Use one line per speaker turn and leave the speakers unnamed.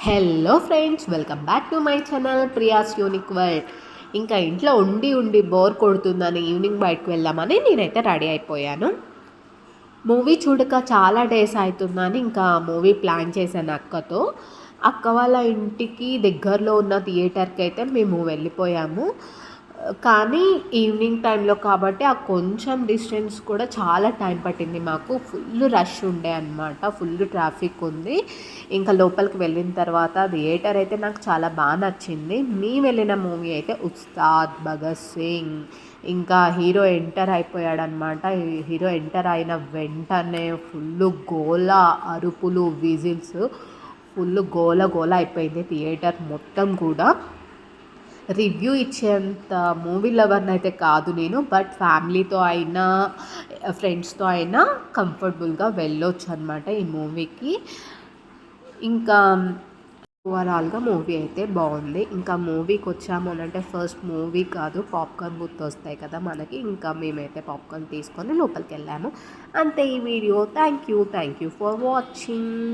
Hello friends, welcome back to my channel Priya's unique world. ఇంకా ఇంట్లో ఉండి ఉండి బోర్ కొడుతుందని ఈవినింగ్ బయటకు వెళ్దామని నేనైతే రెడీ అయిపోయాను. మూవీ చూడక చాలా డేస్ అవుతుందని ఇంకా మూవీ ప్లాన్ చేశాను అక్కతో. అక్క వాళ్ళ ఇంటికి దగ్గరలో ఉన్న థియేటర్కి అయితే మేము వెళ్ళిపోయాము. కానీ ఈవినింగ్ టైంలో కాబట్టి ఆ కొంచెం డిస్టెన్స్ కూడా చాలా టైం పట్టింది మాకు. ఫుల్ రష్ ఉండే అనమాట, ఫుల్ ట్రాఫిక్ ఉంది. ఇంకా లోపలికి వెళ్ళిన తర్వాత థియేటర్ అయితే నాకు చాలా బాగా నచ్చింది. మేము వెళ్ళిన మూవీ అయితే ఉస్తాద్ భగత్ సింగ్. ఇంకా హీరో ఎంటర్ అయిపోయాడనమాట. హీరో ఎంటర్ అయిన వెంటనే ఫుల్ గోల, అరుపులు, విజిల్స్, ఫుల్ గోల గోల అయిపోయింది థియేటర్ మొత్తం కూడా. రివ్యూ ఇచ్చేంత మూవీ లవర్ని అయితే కాదు నేను, బట్ ఫ్యామిలీతో అయినా ఫ్రెండ్స్తో అయినా కంఫర్టబుల్గా వెళ్ళొచ్చు అనమాట ఈ మూవీకి. ఇంకా ఓవరాల్గా మూవీ అయితే బాగుంది. ఇంకా మూవీకి వచ్చాము అని అంటే ఫస్ట్ మూవీ కాదు, పాప్కార్న్ గుర్తు వస్తాయి కదా మనకి. ఇంకా మేమైతే పాప్కార్న్ తీసుకొని లోపలికి వెళ్ళాము. అంతే ఈ video. Thank you for watching.